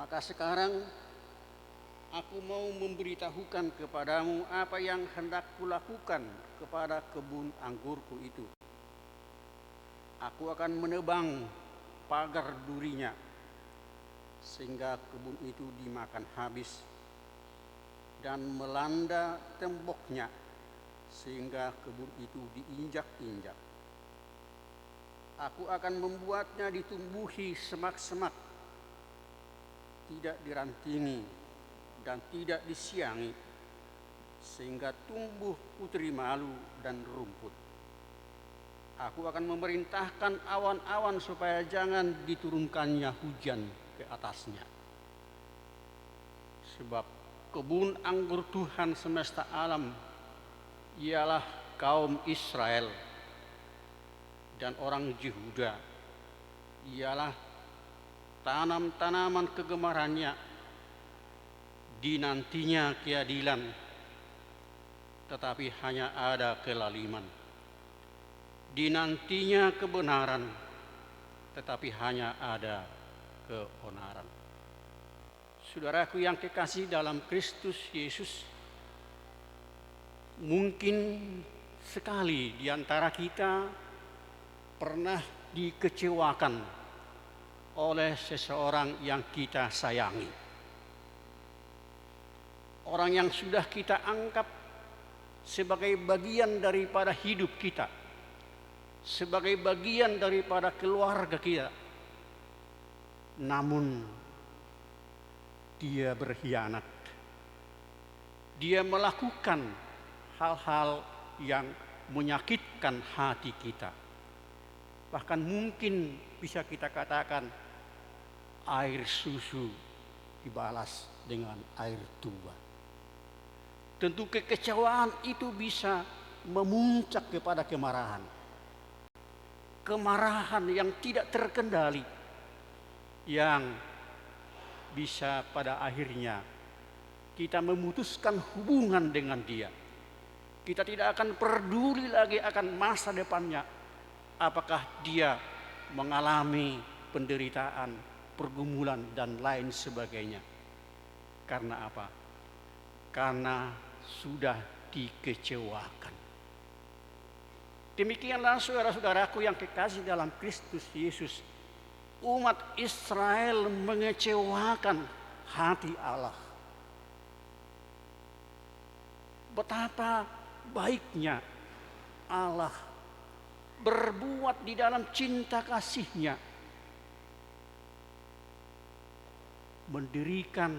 Maka sekarang aku mau memberitahukan kepadamu apa yang hendak kulakukan kepada kebun anggurku itu. Aku akan menebang pagar durinya sehingga kebun itu dimakan habis, dan melanda temboknya sehingga kebun itu diinjak-injak. Aku akan membuatnya ditumbuhi semak-semak, tidak dirantingi dan tidak disiangi, sehingga tumbuh putri malu dan rumput. Aku akan memerintahkan awan-awan supaya jangan diturunkannya hujan ke atasnya. Sebab kebun anggur Tuhan semesta alam ialah kaum Israel, dan orang Yehuda ialah tanam-tanaman kegemarannya. Dinantinya keadilan, tetapi hanya ada kelaliman. Dinantinya kebenaran, tetapi hanya ada keonaran. Saudaraku yang kekasih dalam Kristus Yesus, mungkin sekali di antara kita pernah dikecewakan oleh seseorang yang kita sayangi. Orang yang sudah kita anggap sebagai bagian daripada hidup kita, sebagai bagian daripada keluarga kita. Namun dia berkhianat. Dia melakukan hal-hal yang menyakitkan hati kita. Bahkan mungkin bisa kita katakan air susu dibalas dengan air tua. Tentu kekecewaan itu bisa memuncak kepada kemarahan. Kemarahan yang tidak terkendali, yang bisa pada akhirnya kita memutuskan hubungan dengan dia. Kita tidak akan peduli lagi akan masa depannya, apakah dia mengalami penderitaan, pergumulan, dan lain sebagainya. Karena apa? Karena sudah dikecewakan. Demikianlah saudara-saudaraku yang kekasih dalam Kristus Yesus, umat Israel mengecewakan hati Allah. Betapa baiknya Allah berbuat di dalam cinta kasih-Nya, mendirikan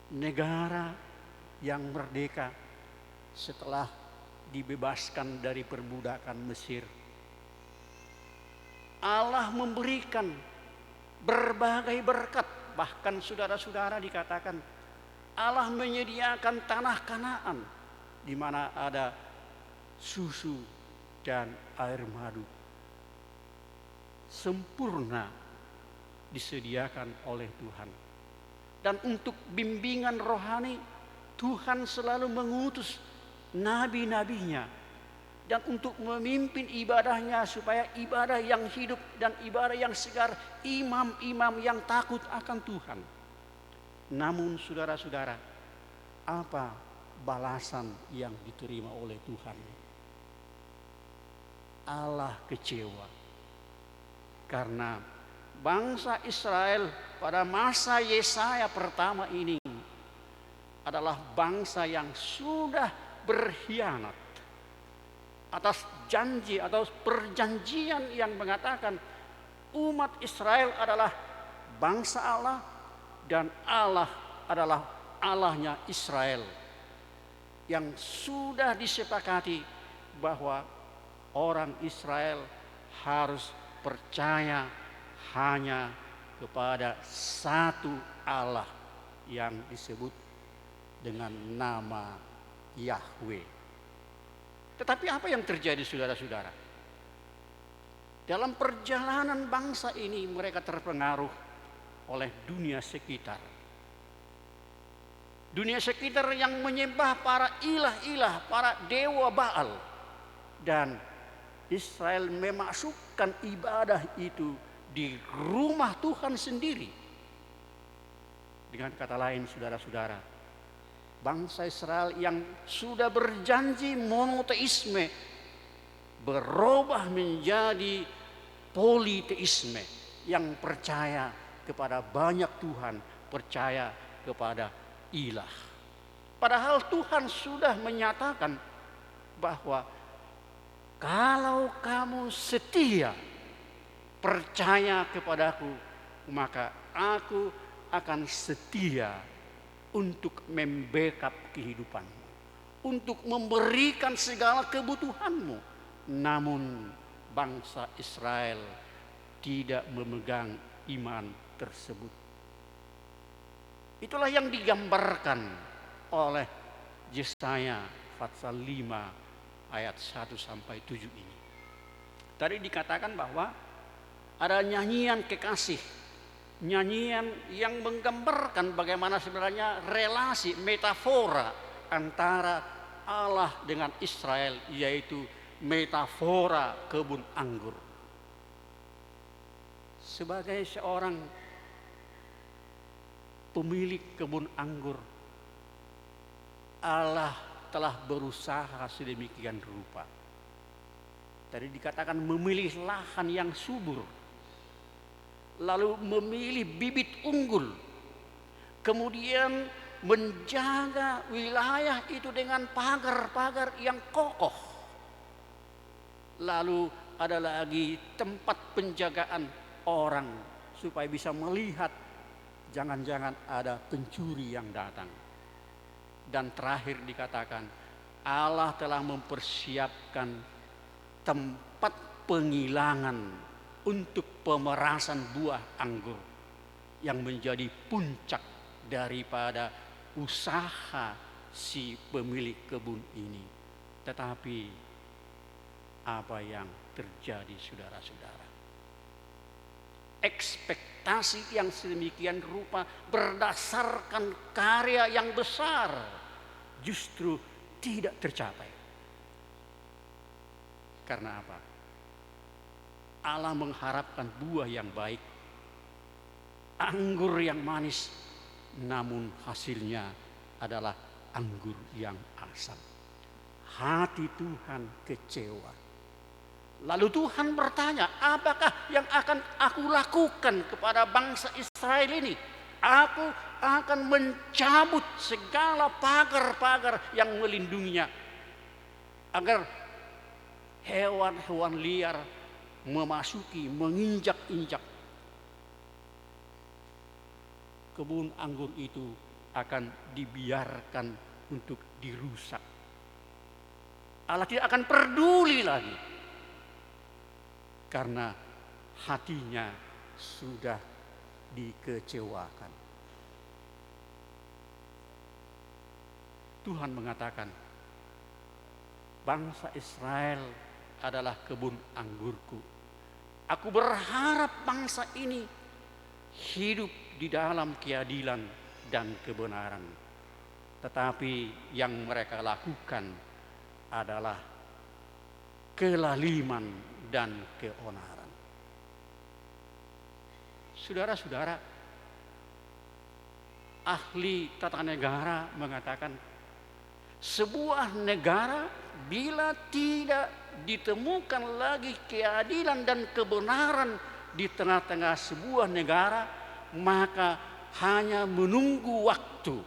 negara yang merdeka setelah dibebaskan dari perbudakan Mesir. Allah memberikan berbagai berkat, bahkan saudara-saudara dikatakan Allah menyediakan tanah Kanaan di mana ada susu dan air madu. Sempurna disediakan oleh Tuhan. Dan untuk bimbingan rohani, Tuhan selalu mengutus nabi-nabinya, dan untuk memimpin ibadahnya supaya ibadah yang hidup dan ibadah yang segar, imam-imam yang takut akan Tuhan. Namun saudara-saudara, apa balasan yang diterima oleh Tuhan? Allah kecewa karena bangsa Israel pada masa Yesaya pertama ini adalah bangsa yang sudah berkhianat atas janji atau perjanjian yang mengatakan umat Israel adalah bangsa Allah dan Allah adalah Allahnya Israel, yang sudah disepakati bahwa orang Israel harus percaya hanya kepada satu Allah yang disebut dengan nama Yahweh. Tetapi apa yang terjadi saudara-saudara? Dalam perjalanan bangsa ini mereka terpengaruh oleh dunia sekitar. Dunia sekitar yang menyembah para ilah-ilah, para dewa Baal. Dan Israel memasukkan ibadah itu di rumah Tuhan sendiri. Dengan kata lain, saudara-saudara, bangsa Israel yang sudah berjanji monoteisme berubah menjadi politeisme, yang percaya kepada banyak Tuhan, percaya kepada ilah. Padahal Tuhan sudah menyatakan bahwa kalau kamu setia percaya kepadaku, maka aku akan setia untuk membackup kehidupanmu, untuk memberikan segala kebutuhanmu. Namun bangsa Israel tidak memegang iman tersebut. Itulah yang digambarkan oleh Yesaya pasal 5 ayat 1 sampai 7 ini. Tadi dikatakan bahwa ada nyanyian kekasih, nyanyian yang menggambarkan bagaimana sebenarnya relasi metafora antara Allah dengan Israel, yaitu metafora kebun anggur. Sebagai seorang pemilik kebun anggur, Allah telah berusaha sedemikian rupa. Tadi dikatakan memilih lahan yang subur, lalu memilih bibit unggul, kemudian menjaga wilayah itu dengan pagar-pagar yang kokoh. Lalu ada lagi tempat penjagaan orang supaya bisa melihat jangan-jangan ada pencuri yang datang. Dan terakhir dikatakan Allah telah mempersiapkan tempat pengilangan untuk pemerasan buah anggur yang menjadi puncak daripada usaha si pemilik kebun ini. Tetapi apa yang terjadi, saudara-saudara? Ekspektasi yang sedemikian rupa berdasarkan karya yang besar justru tidak tercapai. Karena apa? Allah mengharapkan buah yang baik, anggur yang manis, namun hasilnya adalah anggur yang asam. Hati Tuhan kecewa. Lalu Tuhan bertanya, apakah yang akan aku lakukan kepada bangsa Israel ini? Aku akan mencabut segala pagar-pagar yang melindunginya, agar hewan-hewan liar memasuki, menginjak-injak kebun anggur itu, akan dibiarkan untuk dirusak. Allah tidak akan peduli lagi, karena hatinya sudah dikecewakan. Tuhan mengatakan, bangsa Israel adalah kebun anggurku. Aku berharap bangsa ini hidup di dalam keadilan dan kebenaran. Tetapi yang mereka lakukan adalah kelaliman dan keonaran. Saudara-saudara, ahli tata negara mengatakan, sebuah negara bila tidak ditemukan lagi keadilan dan kebenaran di tengah-tengah sebuah negara, maka hanya menunggu waktu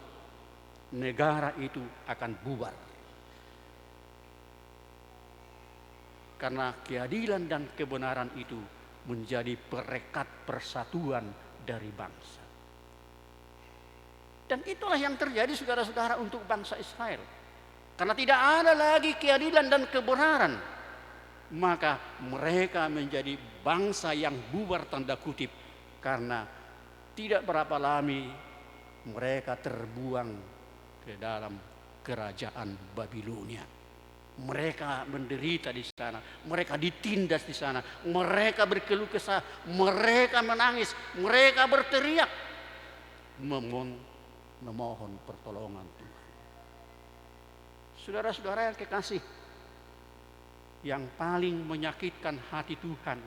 negara itu akan bubar. Karena keadilan dan kebenaran itu menjadi perekat persatuan dari bangsa. Dan itulah yang terjadi, saudara-saudara, untuk bangsa Israel. Karena tidak ada lagi keadilan dan kebenaran, maka mereka menjadi bangsa yang bubar tanda kutip, karena tidak berapa lama mereka terbuang ke dalam kerajaan Babilonia. Mereka menderita di sana, mereka ditindas di sana, mereka berkeluh kesah, mereka menangis, mereka berteriak memohon pertolongan Tuhan. Saudara-saudara yang kekasih, yang paling menyakitkan hati Tuhan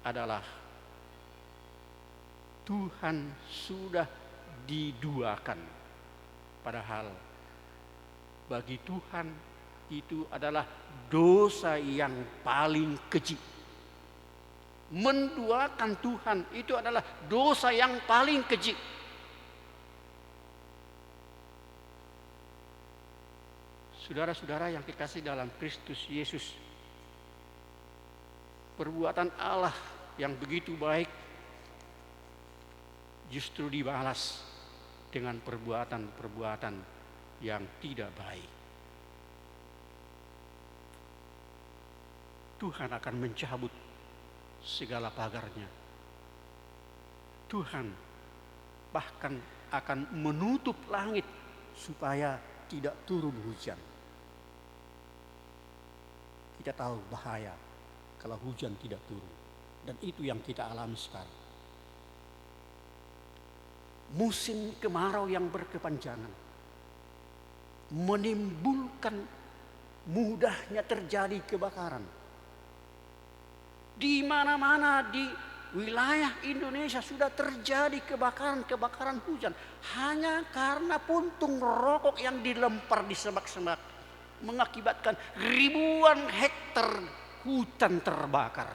adalah Tuhan sudah diduakan. Padahal bagi Tuhan itu adalah dosa yang paling keji. Menduakan Tuhan itu adalah dosa yang paling keji. Saudara-saudara yang kekasih dalam Kristus Yesus, perbuatan Allah yang begitu baik justru dibalas dengan perbuatan-perbuatan yang tidak baik. Tuhan akan mencabut segala pagarnya. Tuhan bahkan akan menutup langit supaya tidak turun hujan. Kita tahu bahaya kalau hujan tidak turun, dan itu yang kita alami sekarang. Musim kemarau yang berkepanjangan menimbulkan mudahnya terjadi kebakaran. Di mana-mana di wilayah Indonesia sudah terjadi kebakaran hujan hanya karena puntung rokok yang dilempar di semak-semak, mengakibatkan ribuan hektar hutan terbakar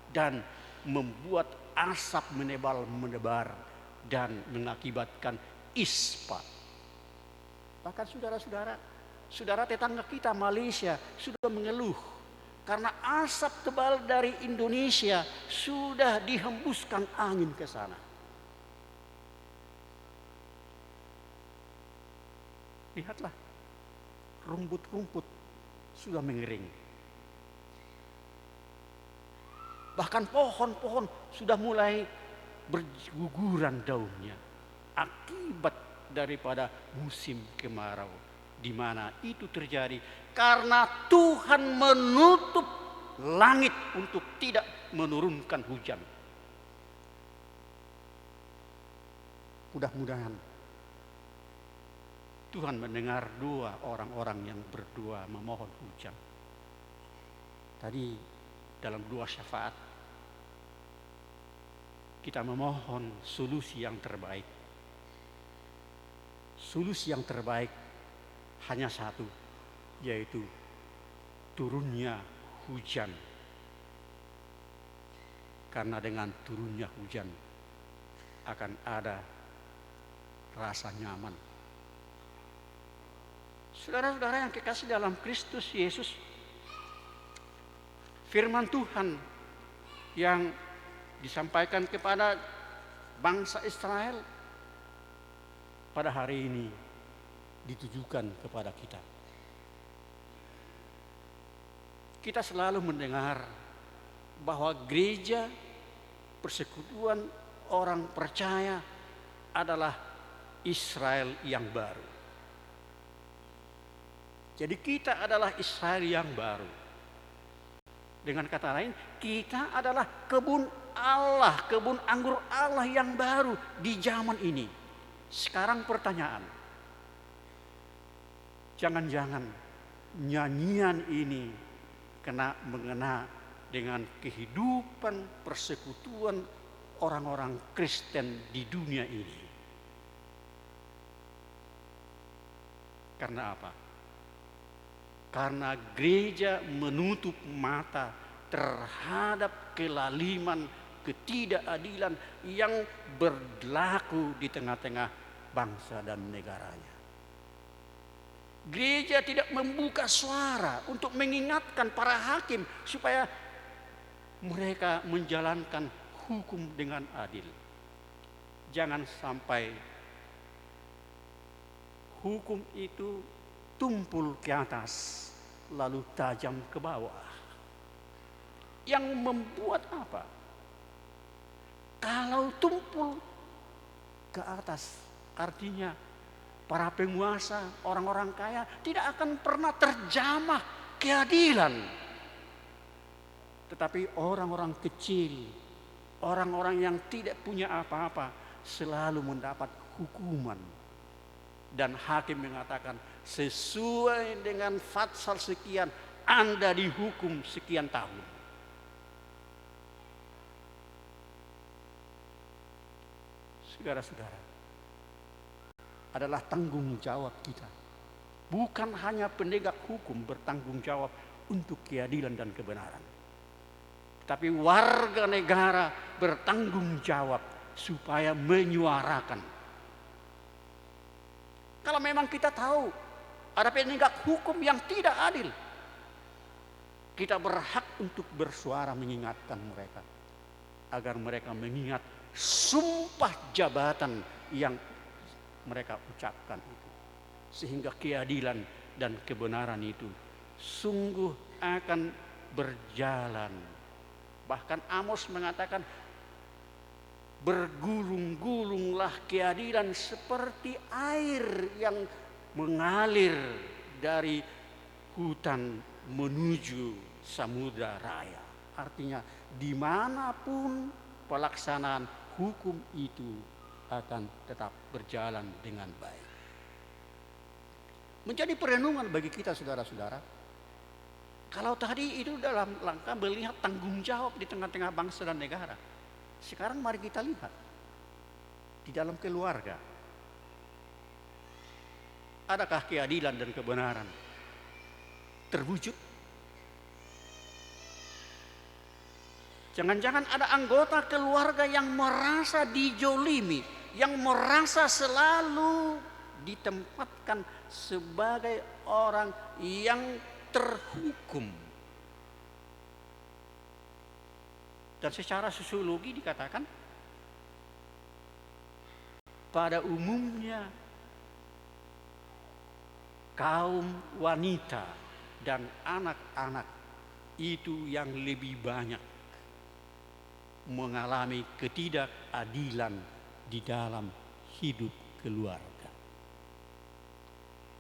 dan membuat asap menebar dan mengakibatkan ispa. Bahkan saudara tetangga kita Malaysia sudah mengeluh karena asap tebal dari Indonesia sudah dihembuskan angin ke sana. Lihatlah, rumput-rumput sudah mengering. Bahkan pohon-pohon sudah mulai berguguran daunnya akibat daripada musim kemarau, di mana itu terjadi karena Tuhan menutup langit untuk tidak menurunkan hujan. Mudah-mudahan Tuhan mendengar doa orang-orang yang berdoa memohon hujan. Tadi dalam doa syafaat kita memohon solusi yang terbaik. Solusi yang terbaik hanya satu, yaitu turunnya hujan. Karena dengan turunnya hujan akan ada rasa nyaman. Saudara-saudara yang kekasih dalam Kristus Yesus, firman Tuhan yang disampaikan kepada bangsa Israel pada hari ini ditujukan kepada kita. Kita selalu mendengar bahwa gereja, persekutuan orang percaya adalah Israel yang baru. Jadi kita adalah Israel yang baru. Dengan kata lain, kita adalah kebun Allah, kebun anggur Allah yang baru di zaman ini. Sekarang pertanyaan, jangan-jangan nyanyian ini mengena dengan kehidupan persekutuan orang-orang Kristen di dunia ini. Karena apa? Karena gereja menutup mata terhadap kelaliman, ketidakadilan yang berlaku di tengah-tengah bangsa dan negaranya. Gereja tidak membuka suara untuk mengingatkan para hakim supaya mereka menjalankan hukum dengan adil. Jangan sampai hukum itu tumpul ke atas lalu tajam ke bawah. Yang membuat apa? Kalau tumpul ke atas, artinya para penguasa, orang-orang kaya tidak akan pernah terjamah keadilan. Tetapi orang-orang kecil, orang-orang yang tidak punya apa-apa selalu mendapat hukuman. Dan hakim mengatakan sesuai dengan pasal sekian Anda dihukum sekian tahun. Saudara-saudara, adalah tanggung jawab kita. Bukan hanya penegak hukum bertanggung jawab untuk keadilan dan kebenaran, tapi warga negara bertanggung jawab supaya menyuarakan. Kalau memang kita tahu ada penegak hukum yang tidak adil, kita berhak untuk bersuara mengingatkan mereka agar mereka mengingat sumpah jabatan yang mereka ucapkan itu, sehingga keadilan dan kebenaran itu sungguh akan berjalan. Bahkan Amos mengatakan, bergulung-gulunglah keadilan seperti air yang mengalir dari hutan menuju samudra raya. Artinya dimanapun pelaksanaan hukum itu akan tetap berjalan dengan baik. Menjadi perenungan bagi kita saudara-saudara, kalau tadi itu dalam langkah melihat tanggung jawab di tengah-tengah bangsa dan negara, sekarang mari kita lihat di dalam keluarga. Adakah keadilan dan kebenaran terwujud? Jangan-jangan ada anggota keluarga yang merasa dijolimi, yang merasa selalu ditempatkan sebagai orang yang terhukum. Dan secara sosiologi dikatakan, pada umumnya kaum wanita dan anak-anak itu yang lebih banyak mengalami ketidakadilan di dalam hidup keluarga.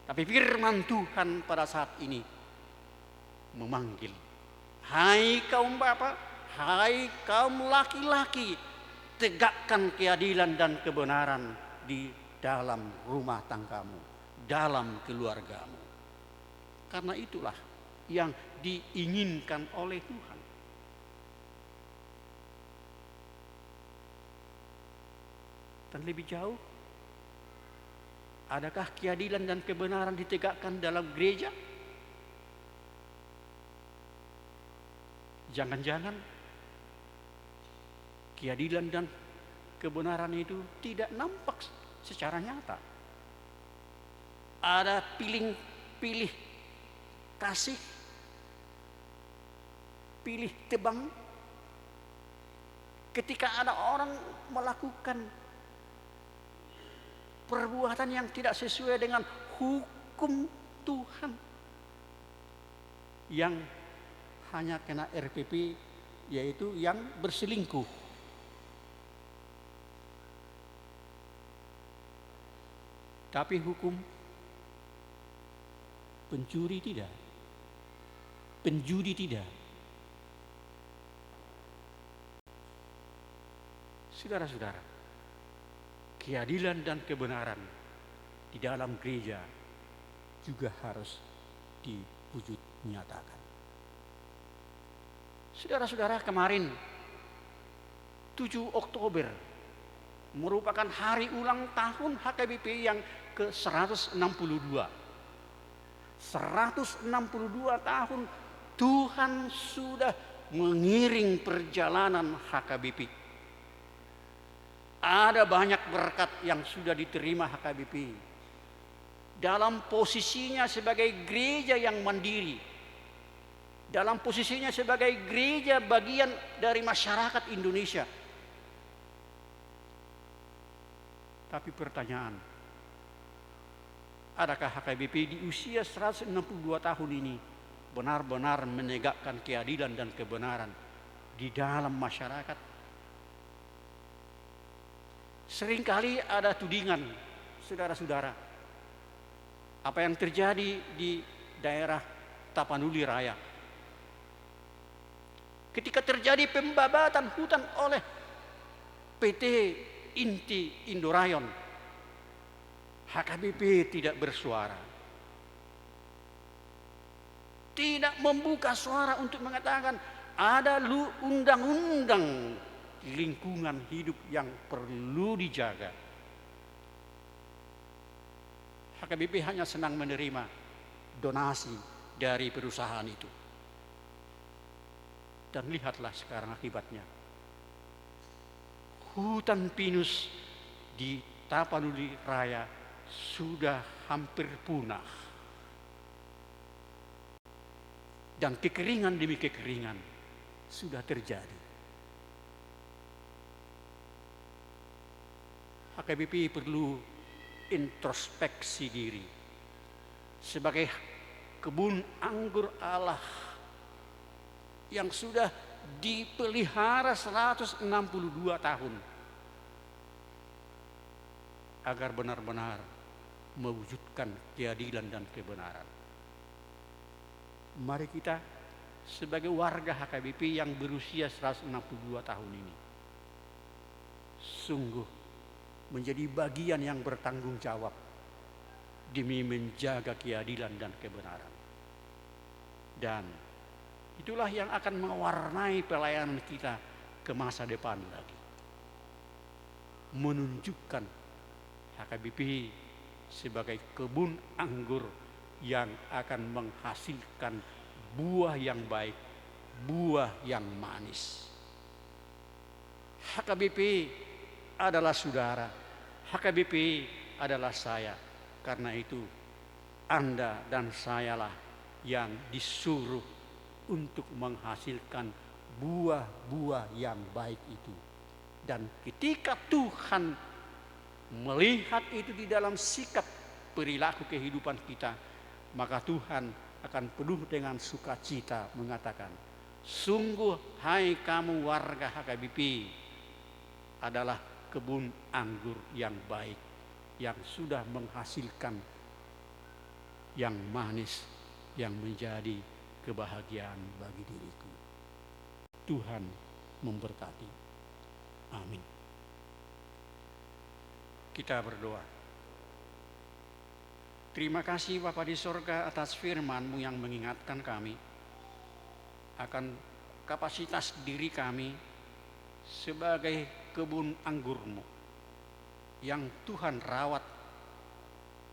Tapi firman Tuhan pada saat ini memanggil, hai kaum bapak, hai kaum laki-laki, tegakkan keadilan dan kebenaran di dalam rumah tanggamu, dalam keluargamu. Karena itulah yang diinginkan oleh Tuhan. Dan lebih jauh, adakah keadilan dan kebenaran ditegakkan dalam gereja? Jangan-jangan keadilan dan kebenaran itu tidak nampak secara nyata. Ada pilih kasih, pilih tebang. Ketika ada orang melakukan perbuatan yang tidak sesuai dengan hukum Tuhan, yang hanya kena RPP, yaitu yang berselingkuh. Tapi hukum pencuri tidak, penjudi tidak. Saudara-saudara, keadilan dan kebenaran di dalam gereja juga harus diwujud nyatakan. Saudara-saudara, kemarin 7 Oktober merupakan hari ulang tahun HKBP yang ke-162. 162 tahun Tuhan sudah mengiring perjalanan HKBP. Ada banyak berkat yang sudah diterima HKBP dalam posisinya sebagai gereja yang mandiri, dalam posisinya sebagai gereja bagian dari masyarakat Indonesia. Tapi pertanyaan, adakah HKBP di usia 162 tahun ini benar-benar menegakkan keadilan dan kebenaran di dalam masyarakat? Seringkali ada tudingan, saudara-saudara, apa yang terjadi di daerah Tapanuli Raya. Ketika terjadi pembabatan hutan oleh PT Inti Indorayon, HKBP tidak bersuara, tidak membuka suara untuk mengatakan ada undang-undang lingkungan hidup yang perlu dijaga. HKBP hanya senang menerima donasi dari perusahaan itu. Dan lihatlah sekarang akibatnya. Hutan pinus di Tapanuli Raya sudah hampir punah. Dan kekeringan demi kekeringan sudah terjadi. HKBP perlu introspeksi diri sebagai kebun anggur Allah yang sudah dipelihara 162 tahun agar benar-benar mewujudkan keadilan dan kebenaran. Mari kita sebagai warga HKBP yang berusia 162 tahun ini sungguh menjadi bagian yang bertanggung jawab demi menjaga keadilan dan kebenaran. Dan itulah yang akan mewarnai pelayanan kita ke masa depan lagi. Menunjukkan HKBP sebagai kebun anggur yang akan menghasilkan buah yang baik, buah yang manis. HKBP adalah saudara, HKBP adalah saya. Karena itu Anda dan sayalah yang disuruh untuk menghasilkan buah-buah yang baik itu. Dan ketika Tuhan melihat itu di dalam sikap perilaku kehidupan kita, maka Tuhan akan penuh dengan sukacita mengatakan, sungguh hai kamu warga HKBP adalah kebun anggur yang baik, yang sudah menghasilkan yang manis, yang menjadi kebahagiaan bagi diriku. Tuhan memberkati. Amin. Kita berdoa. Terima kasih Bapa di sorga atas firman-Mu yang mengingatkan kami akan kapasitas diri kami sebagai kebun anggur-Mu yang Tuhan rawat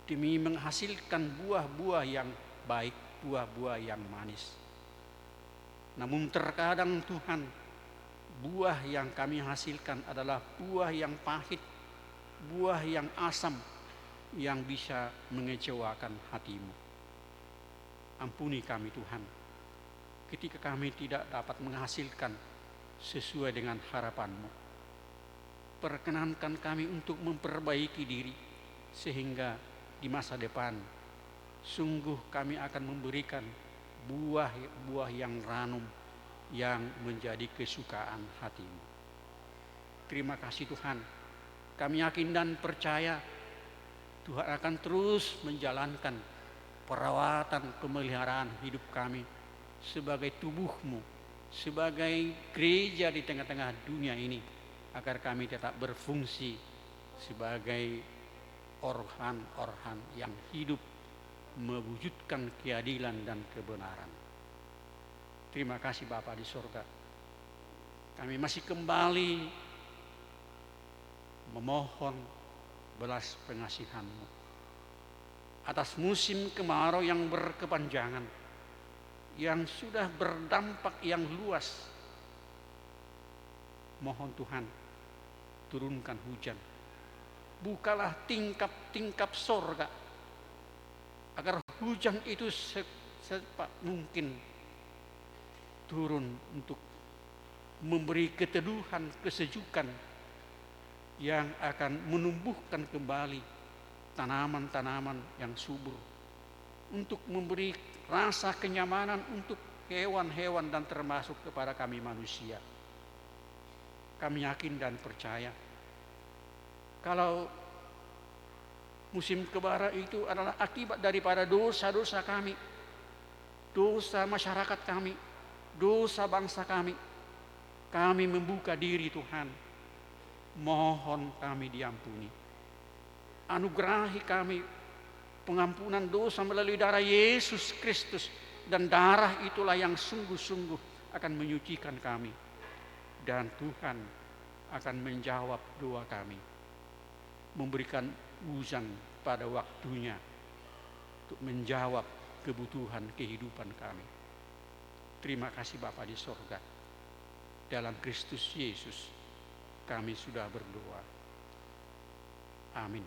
demi menghasilkan buah-buah yang baik, buah-buah yang manis. Namun terkadang Tuhan, buah yang kami hasilkan adalah buah yang pahit, buah yang asam, yang bisa mengecewakan hati-Mu. Ampuni kami Tuhan, ketika kami tidak dapat menghasilkan sesuai dengan harapan-Mu. Perkenankan kami untuk memperbaiki diri, sehingga di masa depan sungguh kami akan memberikan buah-buah yang ranum, yang menjadi kesukaan hati-Mu. Terima kasih Tuhan, kami yakin dan percaya Tuhan akan terus menjalankan perawatan pemeliharaan hidup kami sebagai tubuh-Mu, sebagai gereja di tengah-tengah dunia ini, agar kami tetap berfungsi sebagai organ-organ yang hidup mewujudkan keadilan dan kebenaran. Terima kasih Bapa di sorga. Kami masih kembali memohon belas pengasihan-Mu atas musim kemarau yang berkepanjangan, yang sudah berdampak yang luas. Mohon Tuhan, turunkan hujan, bukalah tingkap-tingkap sorga, agar hujan itu secepat mungkin turun untuk memberi keteduhan, kesejukan yang akan menumbuhkan kembali tanaman-tanaman yang subur, untuk memberi rasa kenyamanan untuk hewan-hewan dan termasuk kepada kami manusia. Kami yakin dan percaya kalau musim kemarau itu adalah akibat daripada dosa-dosa kami, dosa masyarakat kami, dosa bangsa kami. Kami membuka diri Tuhan, mohon kami diampuni. Anugerahi kami pengampunan dosa melalui darah Yesus Kristus, dan darah itulah yang sungguh-sungguh akan menyucikan kami. Dan Tuhan akan menjawab doa kami, memberikan hujan pada waktunya untuk menjawab kebutuhan kehidupan kami. Terima kasih Bapa di sorga. Dalam Kristus Yesus kami sudah berdoa. Amin.